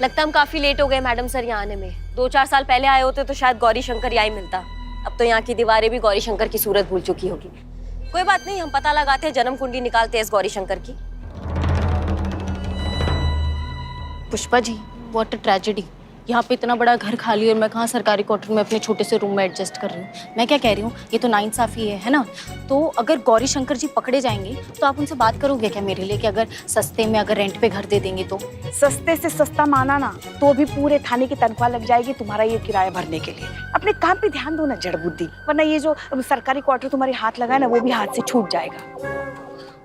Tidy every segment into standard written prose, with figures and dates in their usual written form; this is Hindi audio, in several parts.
लगता है हम काफी लेट हो गए मैडम सर यहाँ आने में। 2-4 साल पहले आए होते तो शायद गौरी शंकर यहाँ ही मिलता। अब तो यहाँ की दीवारें भी गौरी शंकर की सूरत भूल चुकी होगी। कोई बात नहीं, हम पता लगाते हैं, जन्म कुंडली निकालते हैं इस गौरी शंकर की। Pushpa ji, what a tragedy. यहाँ पे इतना बड़ा घर खाली और मैं कहाँ सरकारी क्वार्टर में अपने छोटे से रूम में एडजस्ट कर रही हूँ। मैं क्या कह रही हूँ, ये तो नाइंसाफी है ना। तो अगर गौरी शंकर जी पकड़े जाएंगे तो आप उनसे बात करोगे क्या मेरे लिए कि अगर सस्ते में अगर रेंट पे घर दे देंगे तो? सस्ते से सस्ता माना ना तो भी पूरे थाने की तनख्वाह लग जाएगी तुम्हारा ये किराया भरने के लिए। अपने काम पे ध्यान दो ना जड़ बुद्धि, वरना ये जो सरकारी क्वार्टर तुम्हारे हाथ लगा है ना वो भी हाथ से छूट जाएगा।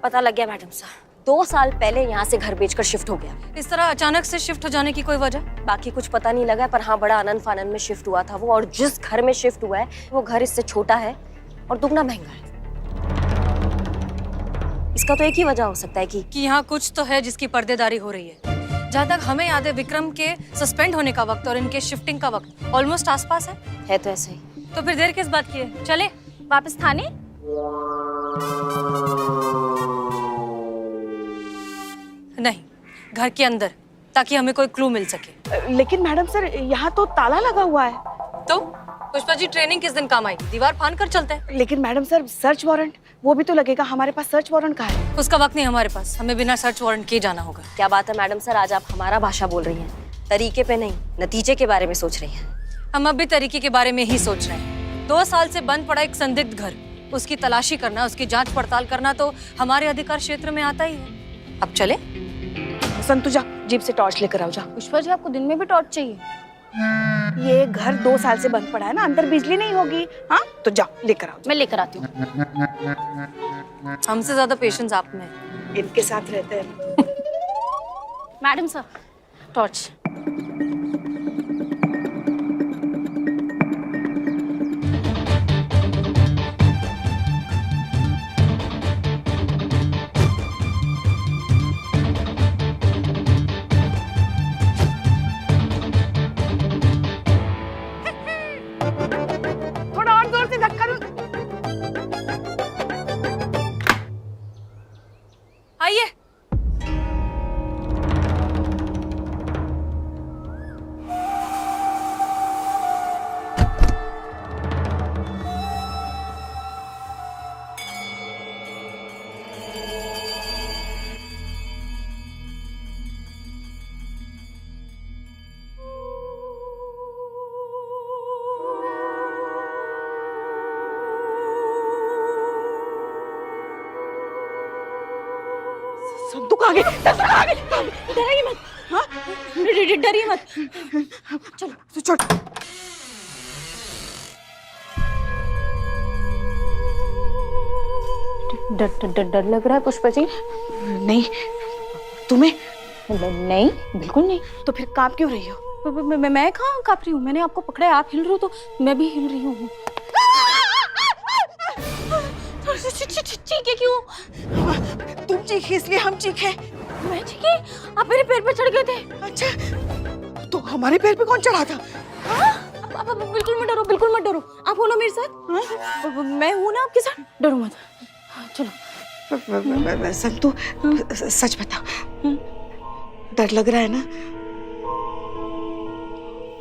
पता लग गया मैडम सर, 2 साल पहले यहाँ से घर बेचकर शिफ्ट हो गया। इस तरह अचानक से शिफ्ट हो जाने की कोई वजह? बाकी कुछ पता नहीं लगा, पर हाँ बड़ा आनंद फानन में शिफ्ट हुआ था वो। और जिस घर में शिफ्ट हुआ है वो घर इससे छोटा है और दुगना महंगा है। इसका तो एक ही वजह हो सकता है कि यहाँ कुछ तो है जिसकी पर्देदारी हो रही है। जहाँ तक हमें याद है, विक्रम के सस्पेंड होने का वक्त और इनके शिफ्टिंग का वक्त ऑलमोस्ट आसपास है तो ऐसे ही। तो फिर देर किस बात की है? चले वापस थाने। नहीं, घर के अंदर, ताकि हमें कोई क्लू मिल सके। लेकिन मैडम सर यहाँ तो ताला लगा हुआ है। तो पुष्पा जी, ट्रेनिंग किस दिन काम आई? दीवार फाड़ कर चलते हैं। लेकिन मैडम सर सर्च वारंट वो भी तो लगेगा। हमारे पास सर्च वारंट का है। उसका वक्त नहीं हमारे पास, हमें बिना सर्च वारंट के जाना होगा। क्या बात है मैडम सर, आज आप हमारा भाषा बोल रही हैं। तरीके पे नहीं, नतीजे के बारे में सोच रही हैं। हम अब भी तरीके के बारे में ही सोच रहे हैं। 2 साल से बंद पड़ा एक संदिग्ध घर, उसकी तलाशी करना, उसकी जांच पड़ताल करना तो हमारे अधिकार क्षेत्र में आता ही है। अब चले? संतु जा, जीप से टॉर्च लेकर आओ जा। पुष्पा जी, आपको दिन में भी टॉर्च चाहिए? ये घर 2 साल से बंद पड़ा है ना, अंदर बिजली नहीं होगी। हाँ तो जाओ लेकर आओ। मैं लेकर आती हूँ। हमसे ज्यादा पेशेंस आप में है। इनके साथ रहते हैं। Madam sir, torch. थोड़ा और जोर से धक्का दो। आइए। संतुक आ गई, डरिए मत। हाँ, डरिए मत। चलो छोड़। डर लग रहा है पुष्पा जी? नहीं, तुम्हें? नहीं, बिल्कुल नहीं। तो फिर कांप क्यों रही हो? मैं कहाँ कांप रही हूँ? मैंने आपको पकड़ा है, आप हिल रहे हो तो मैं भी हिल रही हूँ। चीखे क्यों? तुम चीखी इसलिए हम चीखे। मैं चीखी? आप मेरे पैर पे चढ़ गए थे। अच्छा, तो हमारे पैर पे कौन चढ़ा था? आप बिल्कुल मत डरो, बिल्कुल मत डरो। आप हो ना मेरे साथ? मैं हूँ ना आपके साथ, डरो मत। चलो। संतु, सच बताओ, डर लग रहा है ना?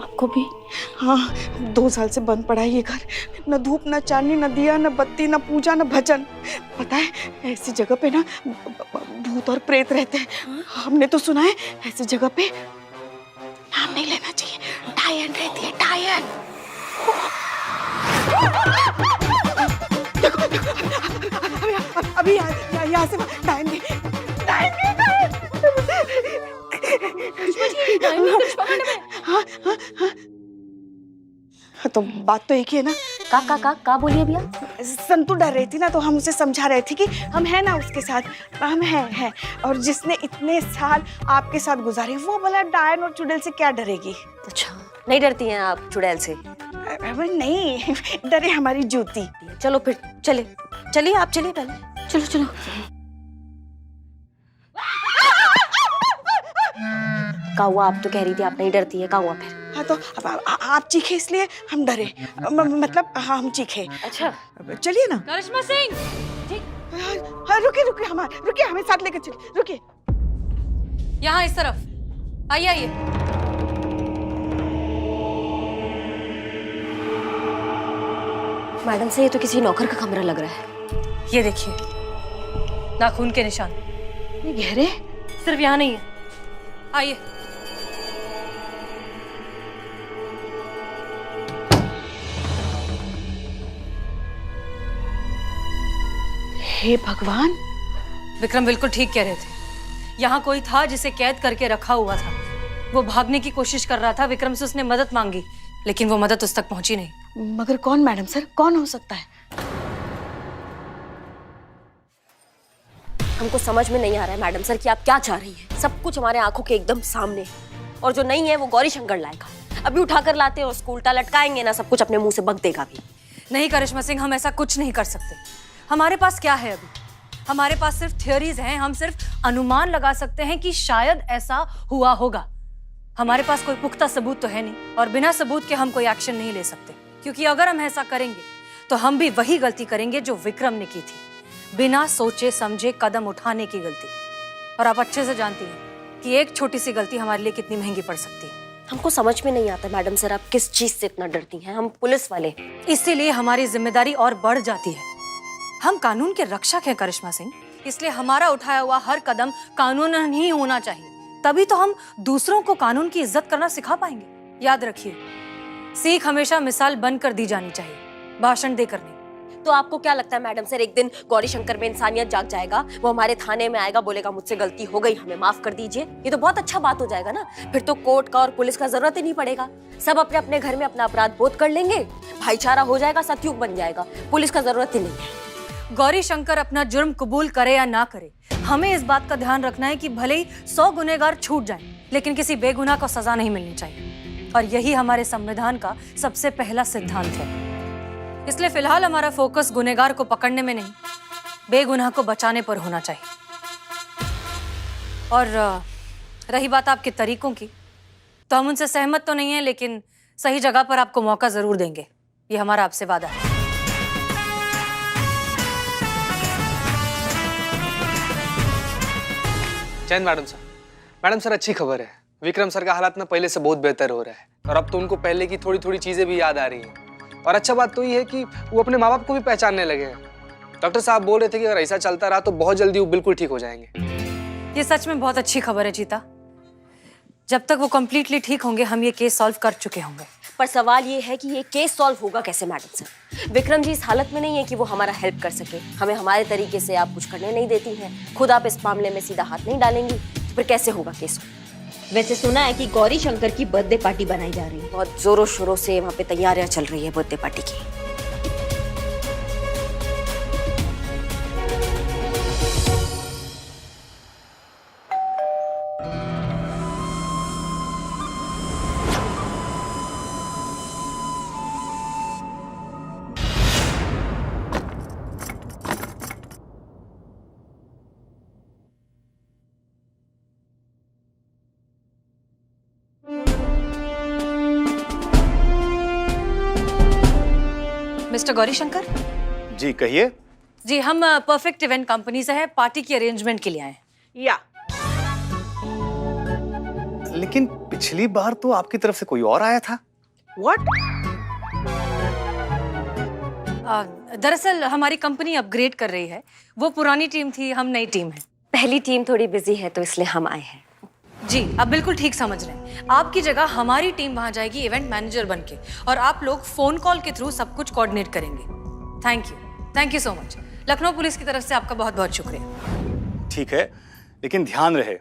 आपको भी? हाँ, 2 साल से बंद पड़ा है ये घर। न धूप, न चांदनी, न दिया, न बत्ती, न पूजा, न भजन। पता है, ऐसी जगह पे ना भूत और प्रेत रहते हैं। हमने तो सुना है ऐसी जगह पे नाम नहीं लेना चाहिए, डायन रहती है, डायन। देखो, अभी यहाँ से डायन की, डायन की, हाँ हाँ हाँ। तो बात तो एक ही है ना। का बोलिए भैया? संतु डर रही थी ना, तो हम उसे समझा रहे थे कि हम हैं ना उसके साथ, हम हैं। और जिसने इतने साल आपके साथ गुजारे वो भला डायन और चुड़ैल से क्या डरेगी? अच्छा, नहीं डरती हैं आप चुड़ैल से? नहीं, डरे हमारी जूती। चलो फिर चलिए आप चलिए पहले। चलो। का हुआ? आप तो कह रही थी आप नहीं डरती है, का हुआ फिर? हाँ तो अब आप चीखे इसलिए हम डरे, मतलब हाँ हम चीखे। अच्छा चलिए ना। करिश्मा सिंह, हाँ, रुकिए हमें साथ लेकर चलिए, रुकिए। यहाँ इस तरफ आइए। मैडम से ये तो किसी नौकर का कमरा लग रहा है। ये देखिए, नाखून के निशान। ये गहरे। सिर्फ यहाँ नहीं है, आइए। हे भगवान। विक्रम बिल्कुल ठीक कह रहे थे। यहाँ कोई था जिसे कैद करके रखा हुआ था। वो भागने की कोशिश कर रहा था। विक्रम से उसने मदद मांगी, लेकिन वो मदद उस तक पहुंची नहीं। मगर कौन मैडम सर, कौन हो सकता है? हमको समझ में नहीं आ रहा है मैडम सर कि आप क्या चाह रही हैं। सब कुछ हमारे आंखों के एकदम सामने है, और जो नहीं है वो गौरी शंकर लाएगा। अभी उठाकर लाते और उसको उल्टा लटकाएंगे ना, सब कुछ अपने मुंह से बक देगा भी। नहीं करिश्मा सिंह, हम ऐसा कुछ नहीं कर सकते। हमारे पास क्या है अभी? हमारे पास सिर्फ थियोरीज हैं। हम सिर्फ अनुमान लगा सकते हैं कि शायद ऐसा हुआ होगा। हमारे पास कोई पुख्ता सबूत तो है नहीं, और बिना सबूत के हम कोई एक्शन नहीं ले सकते, क्योंकि अगर हम ऐसा करेंगे तो हम भी वही गलती करेंगे जो विक्रम ने की थी, बिना सोचे समझे कदम उठाने की गलती। और आप अच्छे से जानती हैं कि एक छोटी सी गलती हमारे लिए कितनी महंगी पड़ सकती है। हमको समझ में नहीं आता मैडम सर, आप किस चीज से इतना डरती हैं? हम पुलिस वाले। इसीलिए हमारी जिम्मेदारी और बढ़ जाती है। हम कानून के रक्षक हैं करिश्मा सिंह, इसलिए हमारा उठाया हुआ हर कदम कानूनन ही होना चाहिए। तभी तो हम दूसरों को कानून की इज्जत करना सिखा पाएंगे। याद रखिए, सीख हमेशा मिसाल बनकर दी जानी चाहिए, भाषण देकर नहीं। तो आपको क्या लगता है मैडम सर, एक दिन गौरी शंकर में इंसानियत जाग जाएगा, वो हमारे थाने में आएगा, बोलेगा मुझसे गलती हो गई, हमें माफ कर दीजिए? ये तो बहुत अच्छा बात हो जाएगा ना। फिर तो कोर्ट का और पुलिस का जरूरत ही नहीं पड़ेगा। सब अपने अपने घर में अपना अपराध बोध कर लेंगे, भाईचारा हो जाएगा, सतयुग बन जाएगा, पुलिस का जरूरत ही नहीं है। गौरी शंकर अपना जुर्म कबूल करे या ना करे, हमें इस बात का ध्यान रखना है कि भले ही 100 गुनहगार छूट जाएं, लेकिन किसी बेगुनाह को सजा नहीं मिलनी चाहिए। और यही हमारे संविधान का सबसे पहला सिद्धांत है। इसलिए फिलहाल हमारा फोकस गुनहगार को पकड़ने में नहीं, बेगुनाह को बचाने पर होना चाहिए। और रही बात आपके तरीकों की, तो हम उनसे सहमत तो नहीं है, लेकिन सही जगह पर आपको मौका जरूर देंगे। ये हमारा आपसे वादा है। जैन मैडम सर अच्छी खबर है। विक्रम सर का हालात ना पहले से बहुत बेहतर हो रहा है, और अब तो उनको पहले की थोड़ी थोड़ी चीजें भी याद आ रही हैं। और अच्छा बात तो ये है कि वो अपने माँ बाप को भी पहचानने लगे हैं। डॉक्टर साहब बोल रहे थे कि अगर ऐसा चलता रहा तो बहुत जल्दी वो बिल्कुल ठीक हो जाएंगे। ये सच में बहुत अच्छी खबर है चीता। जब तक वो कम्प्लीटली ठीक होंगे हम ये केस सॉल्व कर चुके होंगे। पर सवाल ये है कि ये केस सॉल्व होगा कैसे मैडम सर? विक्रम जी इस हालत में नहीं है कि वो हमारा हेल्प कर सके। हमें हमारे तरीके से आप कुछ करने नहीं देती हैं, खुद आप इस मामले में सीधा हाथ नहीं डालेंगी, तो फिर कैसे होगा केस? वैसे सुना है कि गौरी शंकर की बर्थडे पार्टी बनाई जा रही है, बहुत जोरों शोरों से वहाँ पे तैयारियां चल रही है बर्थडे पार्टी की। मिस्टर गौरी शंकर जी कहिए। जी, हम परफेक्ट इवेंट कंपनी से हैं, पार्टी की अरेंजमेंट के लिए आए हैं। या लेकिन पिछली बार तो आपकी तरफ से कोई और आया था। व्हाट? दरअसल हमारी कंपनी अपग्रेड कर रही है। वो पुरानी टीम थी, हम नई टीम है। पहली टीम थोड़ी बिजी है तो इसलिए हम आए हैं। जी, आप बिल्कुल ठीक समझ रहे हैं। आपकी जगह हमारी टीम वहां जाएगी इवेंट मैनेजर बनके, और आप लोग फोन कॉल के थ्रू सब कुछ कोऑर्डिनेट करेंगे। Thank you so much. Lucknow police की तरफ से आपका बहुत बहुत शुक्रिया। ठीक है, लेकिन ध्यान रहे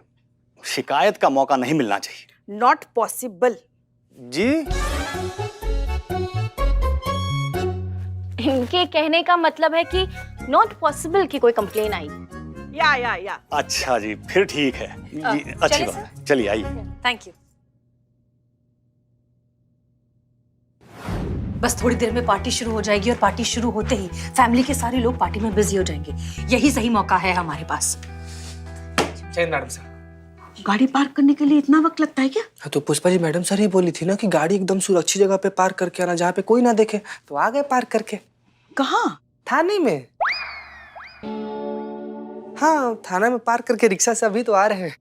शिकायत का मौका नहीं मिलना चाहिए। Not possible. जी इनके कहने का मतलब है कि नॉट पॉसिबल कि कोई कंप्लेन आई। या अच्छा जी, फिर ठीक है जी, अच्छी चलिए बात सर। है। चलिए आइए। Thank you. बस थोड़ी देर में पार्टी शुरू हो जाएगी, और पार्टी शुरू होते ही फैमिली के सारे लोग पार्टी में बिजी हो जाएंगे। यही सही मौका है हमारे पास। जैन मैडम सर, गाड़ी पार्क करने के लिए इतना वक्त लगता है क्या? हाँ तो पुष्पा जी मैडम सर ही बोली थी ना कि गाड़ी एकदम सुरक्षित जगह पे पार्क करके आना, जहाँ पे कोई ना देखे। तो आ गए पार्क करके। कहाँ? थाने में। हाँ, थाना में पार्क करके रिक्शा से अभी तो आ रहे हैं।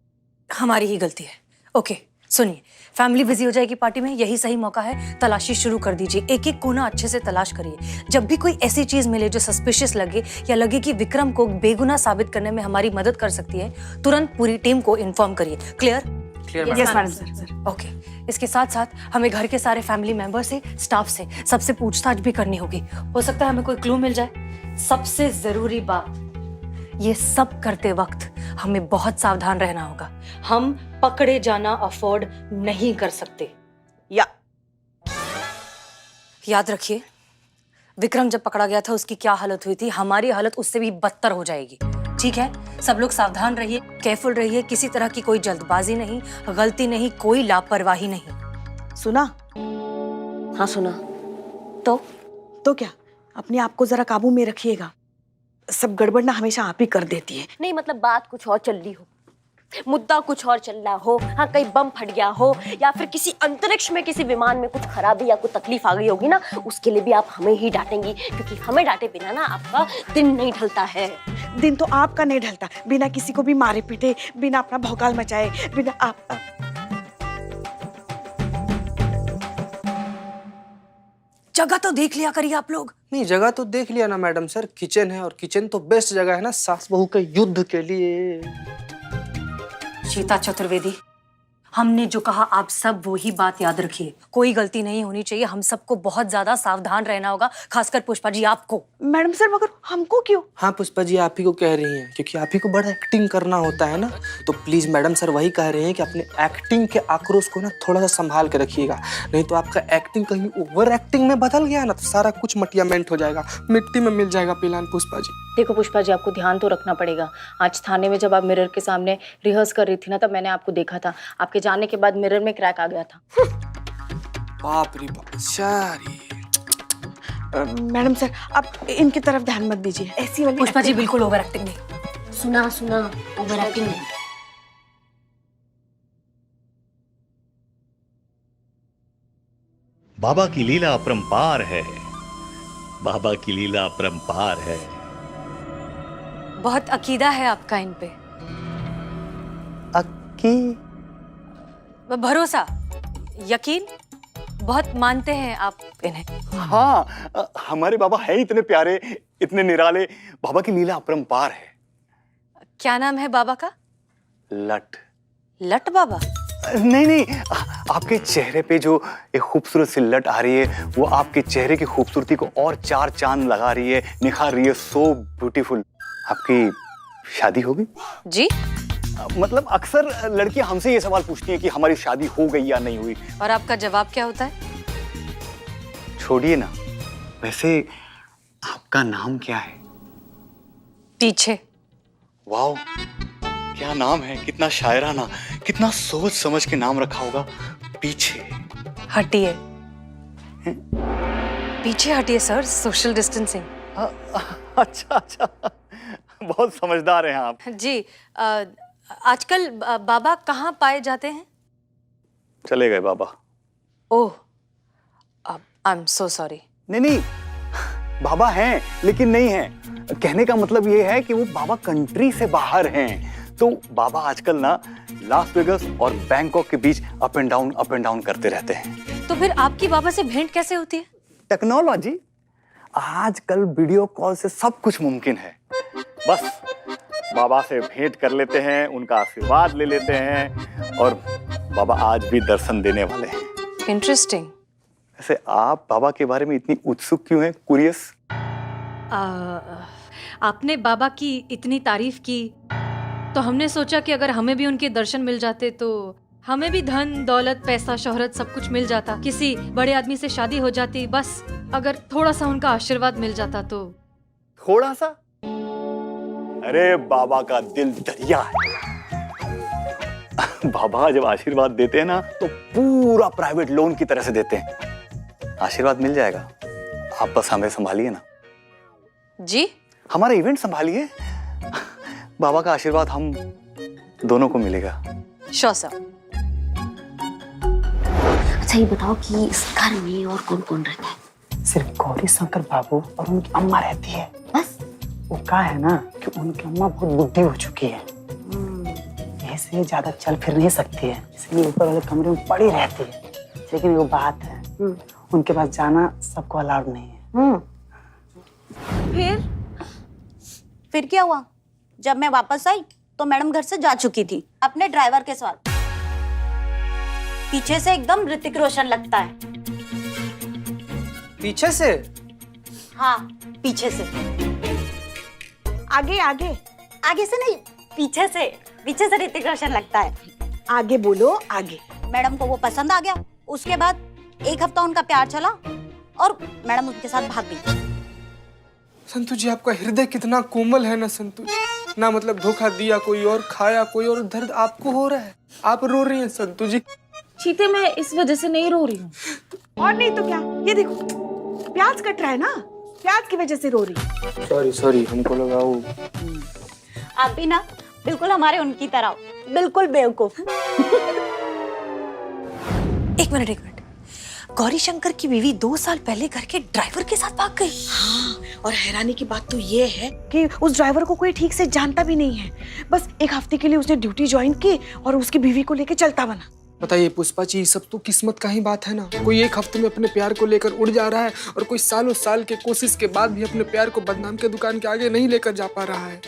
हमारी ही गलती है। ओके, सुनिए, फैमिली बिजी हो जाएगी पार्टी में, यही सही मौका है, तलाशी शुरू कर दीजिए। एक एक कोना अच्छे से तलाश करिए। जब भी कोई ऐसी चीज मिले जो सस्पिशियस लगे या लगे कि विक्रम को बेगुनाह साबित करने में हमारी मदद कर सकती है, तुरंत पूरी टीम को इन्फॉर्म करिए। Clear? Clear yes madam sir. Okay. इसके साथ साथ हमें घर के सारे फैमिली मेंबर से, स्टाफ से, सबसे पूछताछ भी करनी होगी। हो सकता है हमें कोई क्लू मिल जाए। सबसे जरूरी बात, ये सब करते वक्त हमें बहुत सावधान रहना होगा। हम पकड़े जाना अफोर्ड नहीं कर सकते। याद रखिए, विक्रम जब पकड़ा गया था उसकी क्या हालत हुई थी, हमारी हालत उससे भी बदतर हो जाएगी। ठीक है? सब लोग सावधान रहिए, केयरफुल रहिए, किसी तरह की कोई जल्दबाजी नहीं, गलती नहीं, कोई लापरवाही नहीं। सुना? हाँ सुना। तो क्या, अपने आप को जरा काबू में रखिएगा। सब गड़बड़ ना हमेशा आप ही कर देती है। नहीं मतलब बात कुछ और चल रही हो, मुद्दा कुछ और चल रहा हो, हाँ कहीं बम फट गया हो या फिर किसी अंतरिक्ष में किसी विमान में कुछ खराबी या कुछ तकलीफ आ गई होगी ना, उसके लिए भी आप हमें ही डांटेंगी, क्योंकि हमें डांटे बिना ना आपका दिन नहीं ढलता है। दिन तो आपका नहीं ढलता, बिना किसी को भी मारे पीटे, बिना अपना भौकाल मचाए, बिना आप जगह तो देख लिया करिए आप लोग। नहीं, जगह तो देख लिया ना मैडम सर, किचन है और किचन तो बेस्ट जगह है ना सास बहू के युद्ध के लिए। सीता चतुर्वेदी, हमने जो कहा आप सब वही बात याद रखिए। कोई गलती नहीं होनी चाहिए। हम सबको बहुत ज्यादा सावधान रहना होगा, खासकर पुष्पा जी आपको। मैडम सर मगर हमको क्यों? हाँ पुष्पा जी, आप ही को कह रही हैं क्योंकि आप ही को बड़ा एक्टिंग करना होता है ना, तो प्लीज मैडम सर वही कह रहे हैं कि अपने एक्टिंग के आक्रोश को ना थोड़ा सा संभाल के रखिएगा, नहीं तो आपका एक्टिंग कहीं ओवर एक्टिंग में बदल गया ना तो सारा कुछ मटियामेंट हो जाएगा, मिट्टी में मिल जाएगा पिलान। पुष्पा जी देखो पुष्पा जी, आपको ध्यान तो रखना पड़ेगा। आज थाने में जब आप मिरर के सामने रिहर्स कर रही थी ना, तब मैंने आपको देखा था। आपके जाने के बाद मिरर में क्रैक आ गया था। बाप रे बाप। सारी मैडम सर आप इनकी तरफ ध्यान मत दीजिए, ऐसी वाली पुष्पा जी बिल्कुल ओवर एक्टिंग नहीं। सुना सुना, ओवर एक्टिंग नहीं। बाबा की लीला अपरंपार है, बाबा की लीला अपरंपार है। बहुत अकीदा है आपका इन पे। भरोसा, यकीन, बहुत मानते हैं आप इन्हें। हाँ, हमारे बाबा है इतने प्यारे, इतने निराले। बाबा की लीला अपरंपार है। क्या नाम है बाबा का? लट। लट बाबा? नहीं, आपके चेहरे पे जो एक खूबसूरत सी लट आ रही है, वो आपके चेहरे की खूबसूरती को और चार चांद लगा रही है, निखार रही है। So beautiful. आपकी शादी होगी? जी? मतलब अक्सर लड़कियां हमसे ये सवाल पूछती हैं कि हमारी शादी हो गई या नहीं हुई। और आपका जवाब क्या होता है? छोड़िए ना, वैसे आपका नाम क्या है? पीछे। वाओ, क्या नाम है, कितना शायराना, कितना सोच समझ के नाम रखा होगा। पीछे। हटिए, पीछे हटिए सर, सोशल डिस्टेंसिंग। अच्छा, बहुत समझदार हैं आप। जी, आजकल बाबा कहाँ पाए जाते हैं? चले गए बाबा। ओह, आई एम सो सॉरी। नहीं, बाबा हैं लेकिन नहीं हैं। कहने का मतलब ये है कि वो बाबा कंट्री से बाहर हैं। तो बाबा आजकल ना लास वेगस और बैंकॉक के बीच अप एंड डाउन करते रहते हैं। तो फिर आपकी बाबा से भेंट कैसे होती है? टेक्नोलॉजी। आजकल वीडियो कॉल से सब कुछ मुमकिन है। बस बाबा से भेंट कर लेते हैं, उनका आशीर्वाद ले लेते हैं और बाबा आज भी दर्शन देने वाले हैं। इंटरेस्टिंग। वैसे आप बाबा के बारे में इतनी उत्सुक क्यों हैं, क्यूरियस? आपने बाबा की इतनी तारीफ की तो हमने सोचा कि अगर हमें भी उनके दर्शन मिल जाते तो हमें भी धन दौलत पैसा शोहरत सब कुछ मिल जाता, किसी बड़े आदमी से शादी हो जाती, बस अगर थोड़ा सा उनका आशीर्वाद मिल जाता तो। थोड़ा सा? अरे बाबा का दिल दरिया है। बाबा जब आशीर्वाद देते हैं ना तो पूरा प्राइवेट लोन की तरह से देते हैं। आशीर्वाद मिल जाएगा, आप बस हमें संभालिए ना। जी? हमारा इवेंट संभालिए, बाबा का आशीर्वाद हम दोनों को मिलेगा। Sure sir. अच्छा ये बताओ कि इस घर में और कौन कौन रहता है? सिर्फ गौरी शंकर बाबू और उनकी अम्मा रहती है बस। वो क्या है ना कि उनकी अम्मा बहुत बुढ़ी हो चुकी है, यही से ज्यादा चल फिर नहीं सकती है, इसलिए ऊपर वाले कमरे में पड़ी रहती है। लेकिन वो बात है, उनके पास जाना सबको अलाउड नहीं है। फिर क्या हुआ? जब मैं वापस आई तो मैडम घर से जा चुकी थी अपने ड्राइवर के साथ। पीछे से एकदम ऋतिक रोशन लगता है। पीछे से? हाँ, पीछे से। आगे आगे आगे से नहीं, पीछे से ऋतिक रोशन लगता है। आगे बोलो, आगे। मैडम को वो पसंद आ गया। उसके बाद 1 हफ्ता उनका प्यार चला और मैडम उनके साथ भाग गई। संतु जी, आपका हृदय कितना कोमल है ना संतु जी। ना मतलब धोखा दिया कोई और, खाया कोई और, दर्द आपको हो रहा है, आप रो रही हैं संतु जी। चीते, मैं इस वजह से नहीं रो रही हूँ। और नहीं तो क्या, ये देखो प्याज कट रहा है ना, प्याज की वजह से रो रही। सॉरी, हमको लगा वो। आप भी ना बिल्कुल हमारे उनकी तरह हो, बिल्कुल बेवकूफ। एक मिनट, गौरी शंकर की बीवी 2 साल पहले घर के ड्राइवर के साथ भाग गई। हाँ, और हैरानी की बात तो ये है कि उस ड्राइवर को कोई ठीक से जानता भी नहीं है। बस 1 हफ्ते के लिए उसने ड्यूटी ज्वाइन की और उसकी बीवी को लेके चलता बना। बताइए पुष्पा जी, सब तो किस्मत का ही बात है ना। कोई 1 हफ्ते में अपने प्यार को लेकर उड़ जा रहा है और कोई सालों साल के कोशिश के बाद भी अपने प्यार को बदनाम के दुकान के आगे नहीं लेकर जा पा रहा है।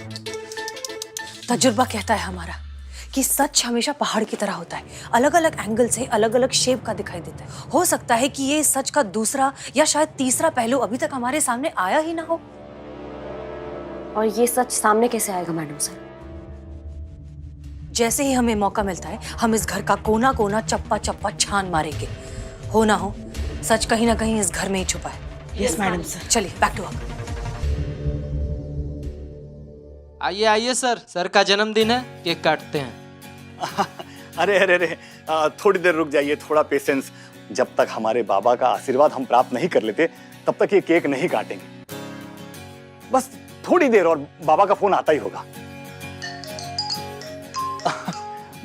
तजुर्बा कहता है हमारा कि सच हमेशा पहाड़ की तरह होता है, अलग अलग एंगल से अलग अलग शेप का दिखाई देता है। हो सकता है कि ये सच का दूसरा या शायद तीसरा पहलू अभी तक हमारे सामने आया ही ना हो। और ये सच सामने कैसे आएगा मैडम सर? जैसे ही हमें मौका मिलता है हम इस घर का कोना कोना चप्पा चप्पा छान मारेंगे। हो ना हो, सच कहीं ना कहीं इस घर में ही छुपा है। Yes madam sir. चलिए बैक टू वर्क। आइए सर का जन्मदिन है, केक काटते हैं। अरे थोड़ी देर रुक जाइए, थोड़ा पेशेंस। जब तक हमारे बाबा का आशीर्वाद हम प्राप्त नहीं कर लेते तब तक ये केक नहीं काटेंगे। बस थोड़ी देर और बाबा का फोन आता ही होगा।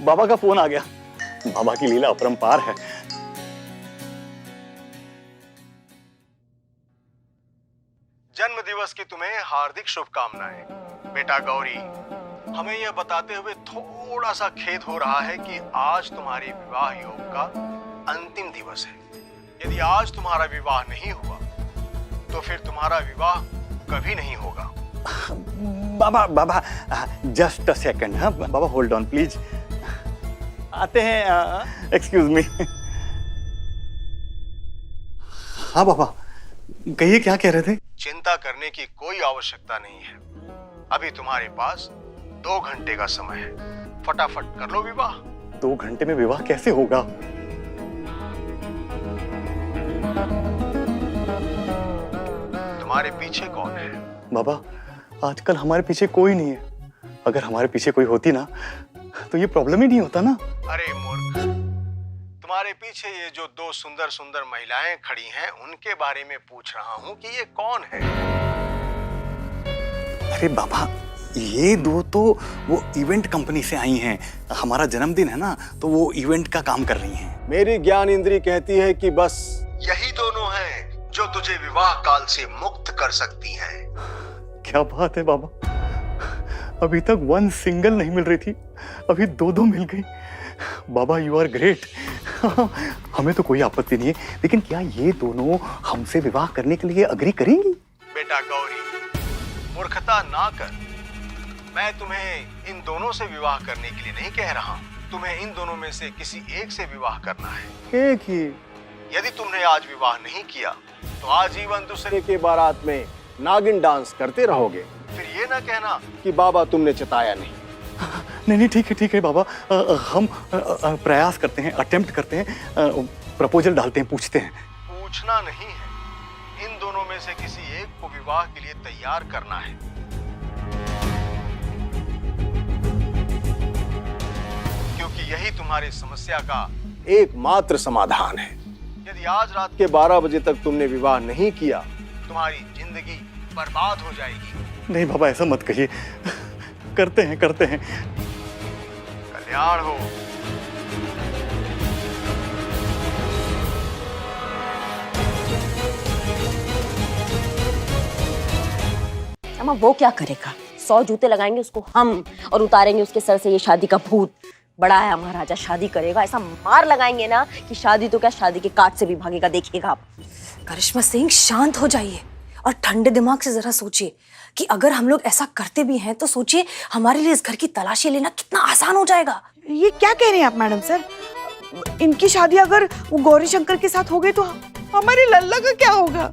बाबा का फोन आ गया। बाबा की लीला अपरंपार है। जन्म दिवस की तुम्हें हार्दिक शुभकामनाएं। बेटा गौरी, हमें यह बताते हुए थोड़ा सा खेद हो रहा है कि आज तुम्हारे विवाह योग का अंतिम दिवस है। यदि आज तुम्हारा विवाह नहीं हुआ तो फिर तुम्हारा विवाह कभी नहीं होगा। बाबा जस्ट अ सेकंड। हाँ बाबा, होल्ड ऑन प्लीज। आते हैं। Excuse me. हाँ बाबा, कहिए क्या कह रहे थे? चिंता करने की कोई आवश्यकता नहीं है। अभी तुम्हारे पास 2 घंटे का समय है। फटाफट कर लो विवाह। 2 घंटे में विवाह कैसे होगा? तुम्हारे पीछे कौन है? बाबा, आजकल हमारे पीछे कोई नहीं है। अगर हमारे पीछे कोई होती ना तो ये प्रॉब्लम ही नहीं होता ना। अरे मूर्ख, तुम्हारे पीछे ये जो 2 सुंदर सुंदर महिलाएं खड़ी हैं उनके बारे में पूछ रहा हूं कि ये कौन है। अरे बाबा, ये 2 तो वो इवेंट कंपनी से आई हैं। हमारा जन्मदिन है ना, तो वो इवेंट का काम कर रही हैं। मेरी ज्ञान इंद्री कहती है कि बस यही दोनों हैं जो तुझे विवाह काल से मुक्त कर सकती हैं। क्या बात है बाबा, अभी तक 1 सिंगल नहीं मिल रही थी, अभी 2 मिल गई। बाबा यू आर ग्रेट। हमें तो कोई आपत्ति नहीं है, लेकिन क्या ये दोनों हमसे विवाह करने के लिए अग्री करेंगी? बेटा गौरी, मूर्खता ना कर। मैं तुम्हें इन दोनों से विवाह करने के लिए नहीं कह रहा हूँ। तुम्हें इन दोनों में से किसी एक से विवाह करना है। एक ही? यदि तुमने आज विवाह नहीं किया तो आजीवन दूसरे के बारात में नागिन डांस करते रहोगे। फिर ये ना कहना कि बाबा तुमने चिताया नहीं। नहीं ठीक है बाबा, हम प्रयास करते हैं, अटेम्प्ट करते हैं, प्रपोजल डालते हैं, पूछते हैं। पूछना नहीं है, इन दोनों में से किसी एक को विवाह के लिए तैयार करना है। क्योंकि यही तुम्हारी समस्या का एकमात्र समाधान है। यदि आज रात के 12 बजे तक तुमने विवाह नहीं किया, तुम्हारी जिंदगी बर्बाद हो जाएगी। नहीं बाबा, ऐसा मत कहिए। करते हैं। कल्याण हो। अम्मा वो क्या करेगा? 100 जूते लगाएंगे उसको हम और उतारेंगे उसके सर से ये शादी का भूत। बड़ा आया महाराजा शादी करेगा, ऐसा मार लगाएंगे ना कि शादी तो क्या शादी के काट से भी भागेगा, देखिएगा आप। करिश्मा सिंह शांत हो जाइए और ठंडे दिमाग से जरा सोचिए कि अगर हम लोग ऐसा करते भी हैं तो सोचिए हमारे लिए इस घर की तलाशी लेना कितना आसान हो जाएगा। ये क्या कह रहे हैं आप मैडम सर? इनकी शादी अगर वो गौरी शंकर के साथ हो गई तो हमारी लल्ला का क्या होगा?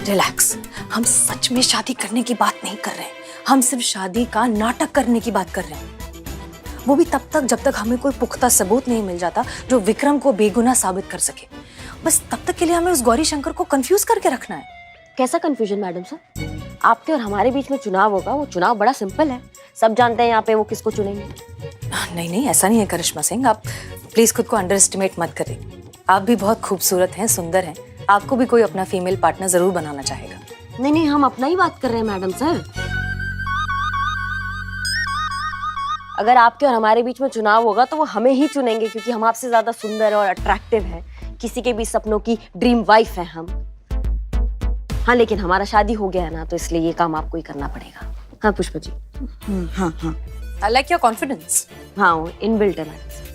रिलैक्स, हम सच में शादी करने की बात नहीं कर रहे हैं, हम सिर्फ शादी का नाटक करने की बात कर रहे हैं। वो भी तब तक जब तक हमें कोई पुख्ता सबूत नहीं मिल जाता जो विक्रम को बेगुनाह साबित कर सके। बस तब तक के लिए हमें उस गौरी शंकर को कंफ्यूज करके रखना है। कैसा कंफ्यूजन मैडम सर? आपके और हमारे बीच में चुनाव होगा, वो चुनाव बड़ा सिंपल है, सब जानते हैं यहाँ पे वो किसको चुनेंगे। नहीं नहीं, ऐसा नहीं है करिश्मा सिंह, आप प्लीज खुद को अंडर एस्टिमेट मत करिए। आप भी बहुत खूबसूरत हैं, सुंदर हैं, आपको भी कोई अपना फीमेल पार्टनर जरूर बनाना चाहेगा। नहीं नहीं, हम अपना ही बात कर रहे हैं मैडम सर। अगर आपके और हमारे बीच में चुनाव होगा तो वो हमें ही चुनेंगे, क्योंकि हम आपसे ज्यादा सुंदर और अट्रैक्टिव हैं, किसी के भी सपनों की ड्रीम वाइफ हैं हम। हाँ, लेकिन हमारा शादी हो गया है ना, तो इसलिए ये काम आपको ही करना पड़ेगा। हाँ पुष्पा जी। हाँ हाँ। I like your confidence. हाँ, इनबिल्ट है मैडम।